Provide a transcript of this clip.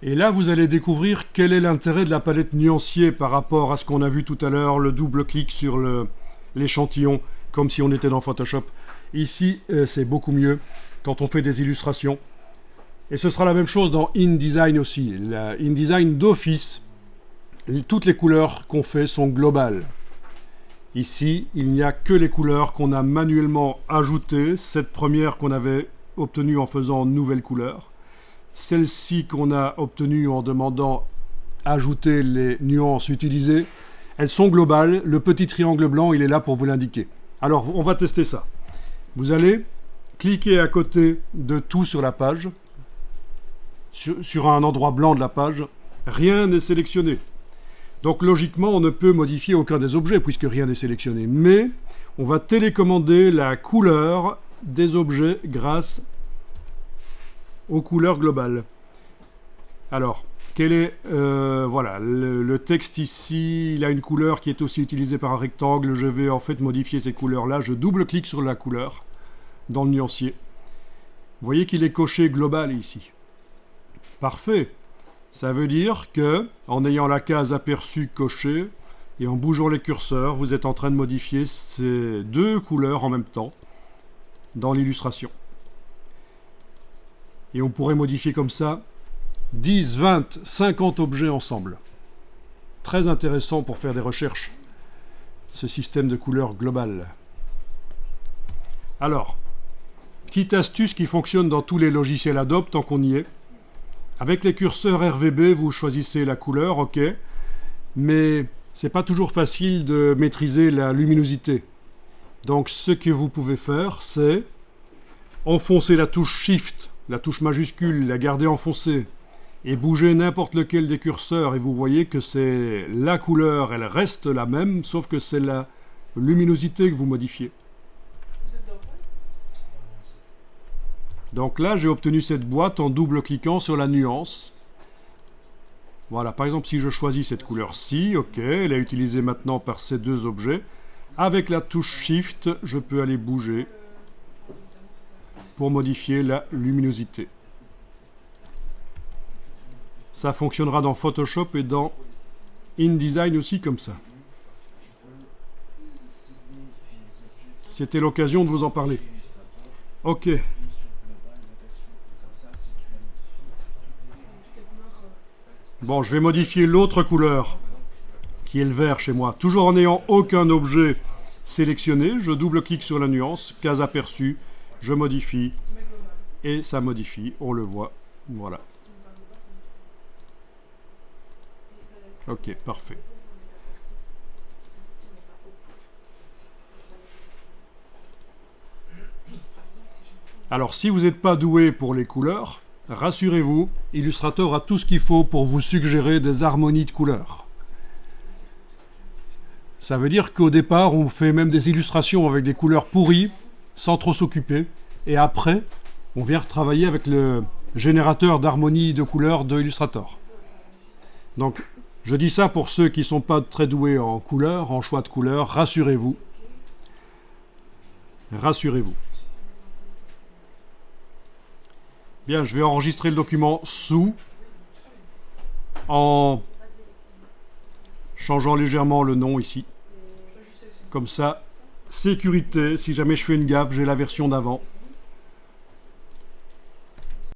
Et là, vous allez découvrir quel est l'intérêt de la palette nuancier par rapport à ce qu'on a vu tout à l'heure, le double clic sur l'échantillon, comme si on était dans Photoshop. Ici, c'est beaucoup mieux quand on fait des illustrations. Et ce sera la même chose dans InDesign aussi. InDesign d'office, toutes les couleurs qu'on fait sont globales. Ici, il n'y a que les couleurs qu'on a manuellement ajoutées. Cette première qu'on avait obtenue en faisant nouvelle couleur. Celle-ci qu'on a obtenue en demandant ajouter les nuances utilisées. Elles sont globales. Le petit triangle blanc, il est là pour vous l'indiquer. Alors, on va tester ça. Vous allez cliquer à côté de tout sur la page. Sur un endroit blanc de la page. Rien n'est sélectionné. Donc logiquement, on ne peut modifier aucun des objets puisque rien n'est sélectionné. Mais on va télécommander la couleur des objets grâce aux couleurs globales. Alors, quel est voilà, le texte ici, il a une couleur qui est aussi utilisée par un rectangle. Je vais en fait modifier ces couleurs-là. Je double-clique sur la couleur dans le nuancier. Vous voyez qu'il est coché global ici. Parfait. Ça veut dire que, en ayant la case aperçue cochée et en bougeant les curseurs, vous êtes en train de modifier ces deux couleurs en même temps dans l'illustration. Et on pourrait modifier comme ça 10, 20, 50 objets ensemble. Très intéressant pour faire des recherches, ce système de couleurs globales. Alors, petite astuce qui fonctionne dans tous les logiciels Adobe tant qu'on y est. Avec les curseurs RVB, vous choisissez la couleur, ok, mais c'est pas toujours facile de maîtriser la luminosité. Donc ce que vous pouvez faire, c'est enfoncer la touche Shift, la touche majuscule, la garder enfoncée, et bouger n'importe lequel des curseurs, et vous voyez que c'est la couleur, elle reste la même, sauf que c'est la luminosité que vous modifiez. Donc là, j'ai obtenu cette boîte en double-cliquant sur la nuance. Voilà, par exemple, si je choisis cette couleur-ci, ok, elle est utilisée maintenant par ces deux objets. Avec la touche Shift, je peux aller bouger pour modifier la luminosité. Ça fonctionnera dans Photoshop et dans InDesign aussi comme ça. C'était l'occasion de vous en parler. Ok. Bon, je vais modifier l'autre couleur, qui est le vert chez moi. Toujours en n'ayant aucun objet sélectionné, je double-clique sur la nuance, case aperçue, je modifie, et ça modifie, on le voit, voilà. Ok, parfait. Alors, si vous n'êtes pas doué pour les couleurs, rassurez-vous, Illustrator a tout ce qu'il faut pour vous suggérer des harmonies de couleurs. Ça veut dire qu'au départ, on fait même des illustrations avec des couleurs pourries, sans trop s'occuper, et après, on vient retravailler avec le générateur d'harmonie de couleurs de Illustrator. Donc, je dis ça pour ceux qui ne sont pas très doués en couleurs, en choix de couleurs, rassurez-vous. Rassurez-vous. Bien, je vais enregistrer le document sous en changeant légèrement le nom ici. Comme ça, sécurité, si jamais je fais une gaffe, j'ai la version d'avant.